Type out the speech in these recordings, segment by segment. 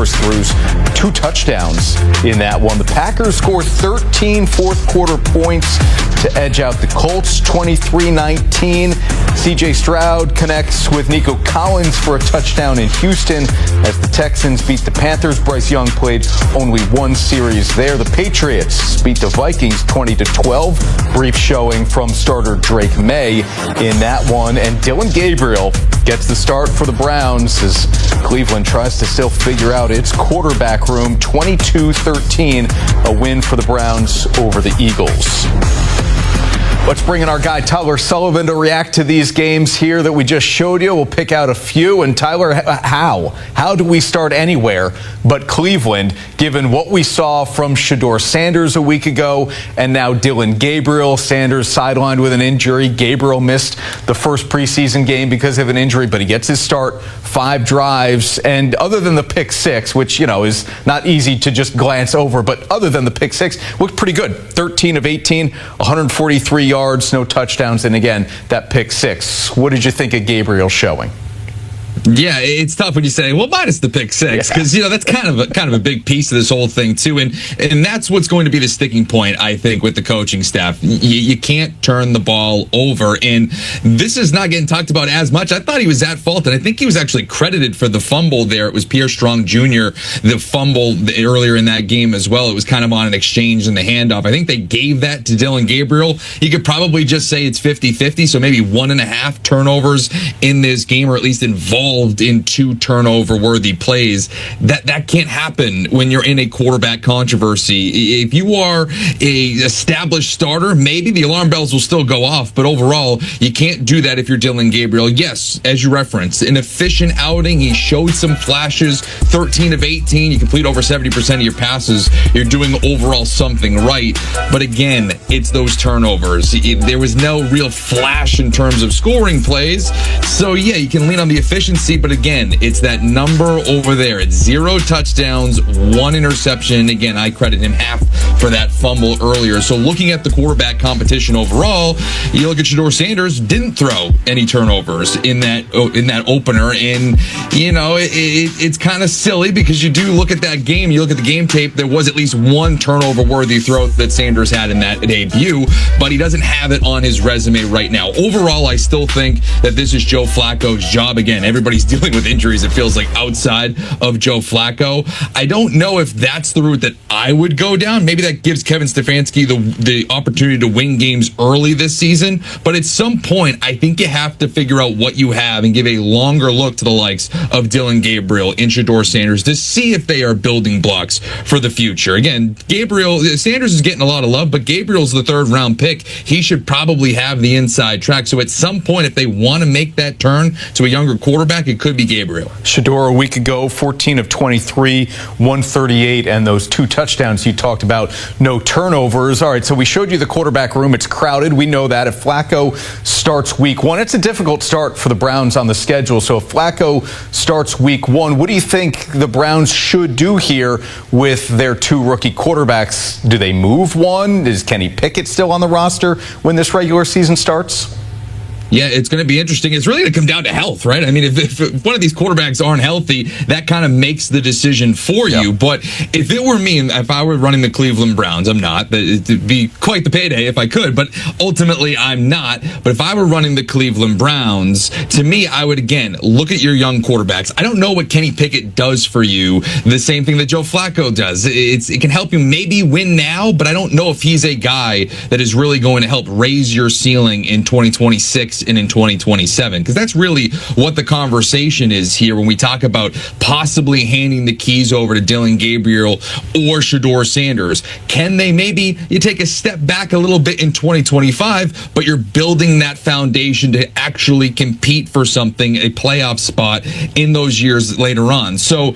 Rivers throws 2 touchdowns in that one. The Packers score 13 fourth-quarter points to edge out the Colts, 23-19. C.J. Stroud connects with Nico Collins for a touchdown in Houston as the Texans beat the Panthers. Bryce Young played only 1 series there. The Patriots beat the Vikings 20-12. Brief showing from starter Drake May in that one. And Dillon Gabriel gets the start for the Browns as Cleveland tries to still figure out its quarterback room. 22-13, a win for the Browns over the Eagles. Let's bring in our guy Tyler Sullivan to react to these games here that we just showed you. We'll pick out a few. And Tyler, how do we start anywhere but Cleveland, given what we saw from Shedeur Sanders a week ago and now Dillon Gabriel? Sanders sidelined with an injury. Gabriel missed the first preseason game because of an injury, but he gets his start, 5 drives. And other than the pick 6, which, is not easy to just glance over, but other than the pick 6, looked pretty good. 13 of 18, 143 yards, no touchdowns, and again, that pick 6. What did you think of Gabriel showing? Yeah, it's tough when you say, well, minus the pick 6, because that's kind of a big piece of this whole thing too, and that's what's going to be the sticking point, I think, with the coaching staff. You can't turn the ball over, and this is not getting talked about as much. I thought he was at fault, and I think he was actually credited for the fumble there. It was Pierre Strong Jr. the fumble earlier in that game as well. It was kind of on an exchange in the handoff. I think they gave that to Dillon Gabriel. You could probably just say it's 50-50, so maybe 1.5 turnovers in this game, or at least involved in 2 turnover-worthy plays. That can't happen when you're in a quarterback controversy. If you are a established starter, maybe the alarm bells will still go off, but overall, you can't do that if you're Dillon Gabriel. Yes, as you referenced, an efficient outing. He showed some flashes, 13 of 18. You complete over 70% of your passes. You're doing overall something right. But again, it's those turnovers. There was no real flash in terms of scoring plays. So yeah, you can lean on the efficiency, but again, it's that number over there. It's 0 touchdowns, 1 interception. Again, I credit him half for that fumble earlier. So looking at the quarterback competition overall, you look at Shedeur Sanders, didn't throw any turnovers in that opener, and it's kind of silly because you do look at that game, you look at the game tape, there was at least 1 turnover-worthy throw that Sanders had in that debut, but he doesn't have it on his resume right now. Overall, I still think that this is Joe Flacco's job. Again, everybody's dealing with injuries, it feels like, outside of Joe Flacco. I don't know if that's the route that I would go down. Maybe that gives Kevin Stefanski the opportunity to win games early this season, but at some point, I think you have to figure out what you have and give a longer look to the likes of Dillon Gabriel and Shedeur Sanders to see if they are building blocks for the future. Again, Sanders is getting a lot of love, but Gabriel's the 3rd-round pick. He should probably have the inside track. So at some point, if they want to make that turn to a younger quarterback, it could be Gabriel. Shedeur a week ago, 14 of 23, 138, and those 2 touchdowns you talked about, no turnovers. All right, so we showed you the quarterback room. It's crowded. We know that. If Flacco starts week 1, it's a difficult start for the Browns on the schedule. So if Flacco starts week 1, what do you think the Browns should do here with their 2 rookie quarterbacks? Do they move one? Is Kenny Pickett still on the roster when this regular season starts? Yeah, it's going to be interesting. It's really going to come down to health, right? I mean, if one of these quarterbacks aren't healthy, that kind of makes the decision for you. But if it were me, if I were running the Cleveland Browns, I'm not. It'd be quite the payday if I could, but ultimately I'm not. But if I were running the Cleveland Browns, to me, I would, again, look at your young quarterbacks. I don't know what Kenny Pickett does for you, the same thing that Joe Flacco does. It can help you maybe win now, but I don't know if he's a guy that is really going to help raise your ceiling in 2026 and in 2027, because that's really what the conversation is here when we talk about possibly handing the keys over to Dillon Gabriel or Shedeur Sanders. Can they maybe you take a step back a little bit in 2025, but you're building that foundation to actually compete for something, a playoff spot in those years later on. So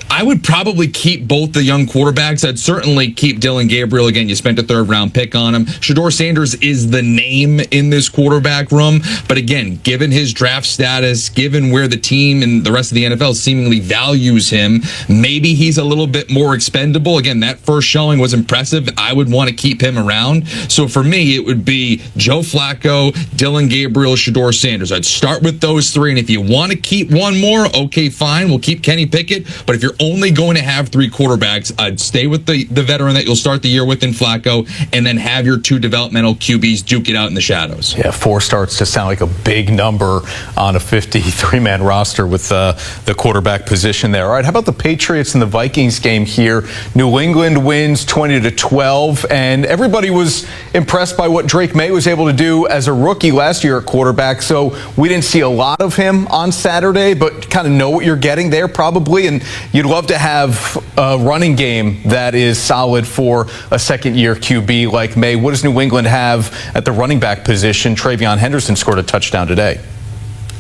I would probably keep both the young quarterbacks. I'd certainly keep Dillon Gabriel. Again, you spent a 3rd-round pick on him. Shedeur Sanders is the name in this quarterback room. But again, given his draft status, given where the team and the rest of the NFL seemingly values him, maybe he's a little bit more expendable. Again, that first showing was impressive. I would want to keep him around. So for me, it would be Joe Flacco, Dillon Gabriel, Shedeur Sanders. I'd start with those 3. And if you want to keep one more, okay, fine. We'll keep Kenny Pickett. But if you're only going to have 3 quarterbacks, I'd stay with the veteran that you'll start the year with in Flacco, and then have your 2 developmental QBs duke it out in the shadows. Yeah, 4 starts to sound like a big number on a 53-man roster with the quarterback position there. All right, how about the Patriots and the Vikings game here? New England wins 20-12, and everybody was impressed by what Drake May was able to do as a rookie last year at quarterback. So we didn't see a lot of him on Saturday, but kind of know what you're getting there probably. And you'd love to have a running game that is solid for a second-year QB like May. What does New England have at the running back position? Travion Henderson scored a touchdown today.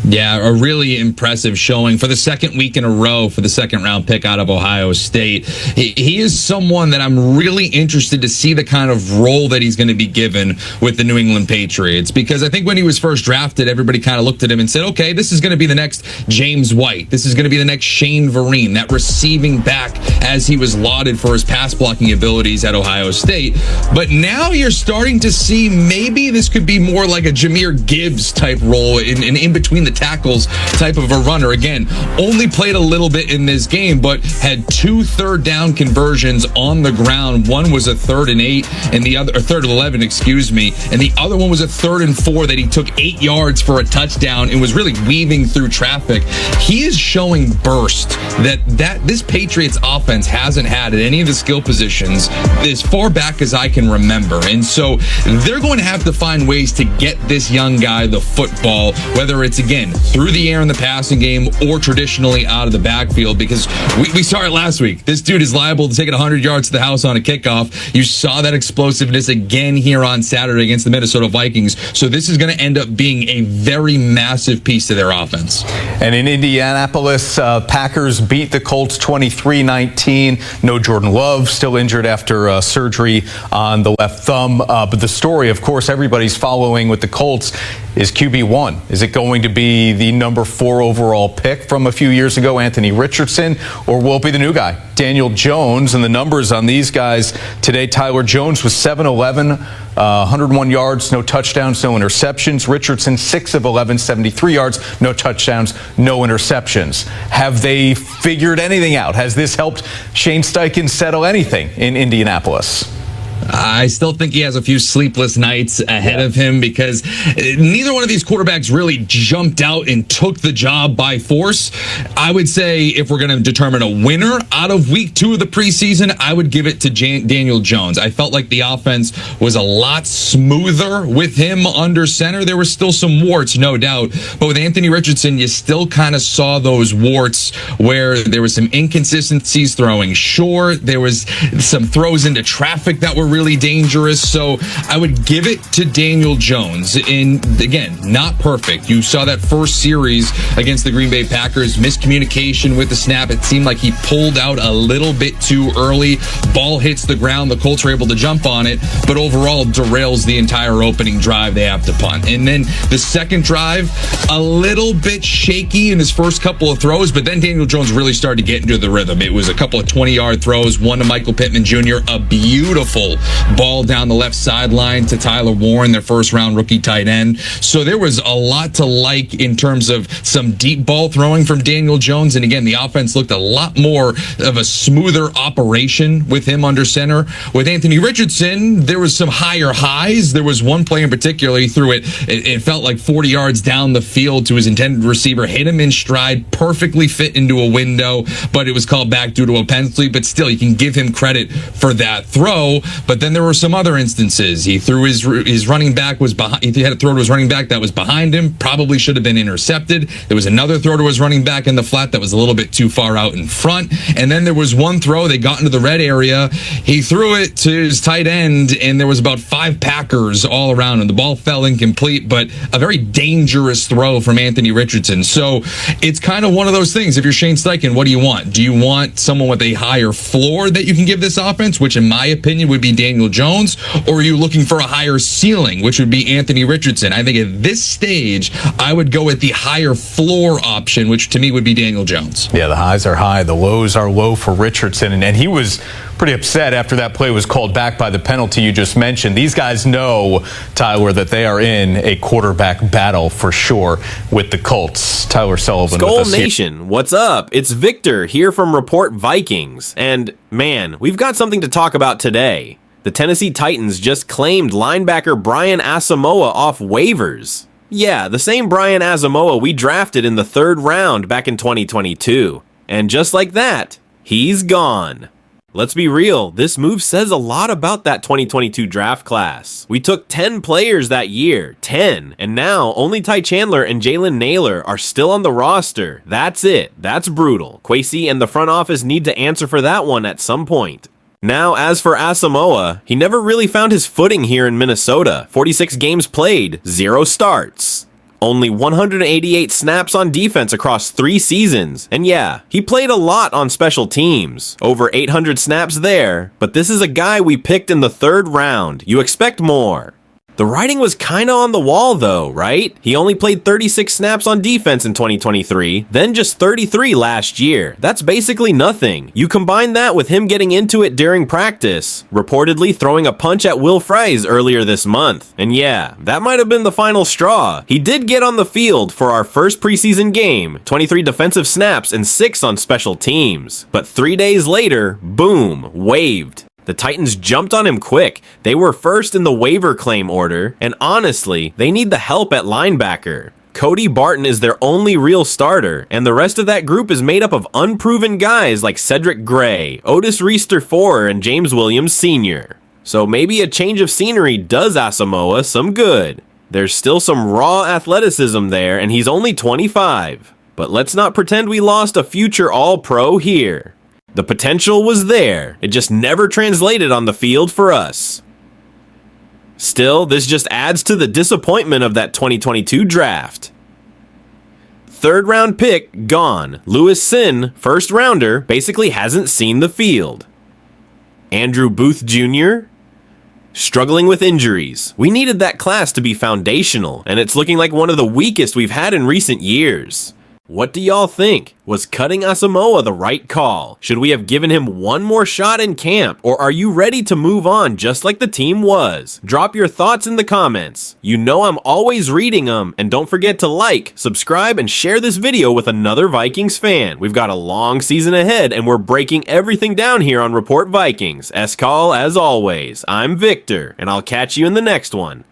Yeah, a really impressive showing for the second week in a row for the second-round pick out of Ohio State. He is someone that I'm really interested to see the kind of role that he's going to be given with the New England Patriots, because I think when he was first drafted, everybody kind of looked at him and said, okay, this is going to be the next James White. This is going to be the next Shane Vereen, that receiving back, as he was lauded for his pass-blocking abilities at Ohio State. But now you're starting to see maybe this could be more like a Jahmyr Gibbs type role in between the tackles type of a runner. Again, only played a little bit in this game, but had 2 third-down conversions on the ground. One was a 3rd and 8, and the other, or 3rd and 11, excuse me, and the other one was a 3rd and 4 that he took 8 yards for a touchdown and was really weaving through traffic. He is showing burst that this Patriots offense hasn't had at any of the skill positions as far back as I can remember. And so they're going to have to find ways to get this young guy the football, whether it's, again, through the air in the passing game or traditionally out of the backfield, because we saw it last week. This dude is liable to take it 100 yards to the house on a kickoff. You saw that explosiveness again here on Saturday against the Minnesota Vikings. So this is going to end up being a very massive piece to their offense. And in Indianapolis, Packers beat the Colts 23-19. No Jordan Love, still injured after surgery on the left thumb. But the story, of course, everybody's following with the Colts is QB1. Is it going to be the number 4 overall pick from a few years ago, Anthony Richardson, or will it be the new guy, Daniel Jones? And the numbers on these guys today: Tyler Jones was 7-11, 101 yards, no touchdowns, no interceptions. Richardson 6 of 11, 73 yards, no touchdowns, no interceptions. Have they figured anything out? Has this helped Shane Steichen settle anything in Indianapolis? I still think he has a few sleepless nights ahead of him, because neither one of these quarterbacks really jumped out and took the job by force. I would say if we're going to determine a winner out of week 2 of the preseason, I would give it to Daniel Jones. I felt like the offense was a lot smoother with him under center. There were still some warts, no doubt. But with Anthony Richardson, you still kind of saw those warts where there was some inconsistencies throwing short. There was some throws into traffic that were really dangerous. So I would give it to Daniel Jones. And again, not perfect. You saw that first series against the Green Bay Packers, miscommunication with the snap. It seemed like he pulled out a little bit too early. Ball hits the ground. The Colts are able to jump on it, but overall derails the entire opening drive. They have to punt. And then the second drive, a little bit shaky in his first couple of throws, but then Daniel Jones really started to get into the rhythm. It was a couple of 20-yard throws, one to Michael Pittman Jr., a beautiful ball down the left sideline to Tyler Warren, their first-round rookie tight end. So there was a lot to like in terms of some deep ball throwing from Daniel Jones. And again, the offense looked a lot more of a smoother operation with him under center. With Anthony Richardson, there was some higher highs. There was one play in particular, he threw it felt like 40 yards down the field to his intended receiver, hit him in stride, perfectly fit into a window, but it was called back due to a penalty. But still, you can give him credit for that throw. But then there were some other instances. He threw his running back was behind. He had a throw to his running back that was behind him. Probably should have been intercepted. There was another throw to his running back in the flat that was a little bit too far out in front. And then there was one throw. They got into the red area. He threw it to his tight end, and there was about 5 Packers all around him. The ball fell incomplete, but a very dangerous throw from Anthony Richardson. So it's kind of one of those things. If you're Shane Steichen, what do you want? Do you want someone with a higher floor that you can give this offense, which in my opinion would be Daniel Jones, or are you looking for a higher ceiling, which would be Anthony Richardson? I think at this stage, I would go with the higher floor option, which to me would be Daniel Jones. Yeah, the highs are high, the lows are low for Richardson, and he was pretty upset after that play was called back by the penalty you just mentioned. These guys know, Tyler, that they are in a quarterback battle for sure with the Colts. Tyler Sullivan Skull with us Nation, here. What's up? It's Victor here from Report Vikings. And man, we've got something to talk about today. The Tennessee Titans just claimed linebacker Brian Asamoah off waivers. Yeah, the same Brian Asamoah we drafted in the 3rd round back in 2022. And just like that, he's gone. Let's be real, this move says a lot about that 2022 draft class. We took 10 players that year, 10, and now only Ty Chandler and Jalen Naylor are still on the roster. That's it. That's brutal. Kwesi and the front office need to answer for that one at some point. Now, as for Asamoah, he never really found his footing here in Minnesota. 46 games played, 0 starts. Only 188 snaps on defense across 3 seasons. And yeah, he played a lot on special teams. Over 800 snaps there, but this is a guy we picked in the 3rd round. You expect more. The writing was kinda on the wall though, right? He only played 36 snaps on defense in 2023, then just 33 last year. That's basically nothing. You combine that with him getting into it during practice, reportedly throwing a punch at Will Fries earlier this month. And yeah, that might have been the final straw. He did get on the field for our first preseason game, 23 defensive snaps and 6 on special teams. But 3 days later, boom, waived. The Titans jumped on him quick. They were first in the waiver claim order, and honestly, they need the help at linebacker. Cody Barton is their only real starter, and the rest of that group is made up of unproven guys like Cedric Gray, Otis Reister IV, and James Williams Sr. So maybe a change of scenery does Asamoah some good. There's still some raw athleticism there, and he's only 25. But let's not pretend we lost a future All-Pro here. The potential was there, it just never translated on the field for us. Still, this just adds to the disappointment of that 2022 draft. 3rd round pick, gone. Lewis Sin, 1st rounder, basically hasn't seen the field. Andrew Booth Jr., struggling with injuries. We needed that class to be foundational, and it's looking like one of the weakest we've had in recent years. What do y'all think? Was cutting Asamoah the right call? Should we have given him one more shot in camp? Or are you ready to move on just like the team was? Drop your thoughts in the comments. You know I'm always reading them, and don't forget to like, subscribe, and share this video with another Vikings fan. We've got a long season ahead, and we're breaking everything down here on Report Vikings. S-Call as always. I'm Victor, and I'll catch you in the next one.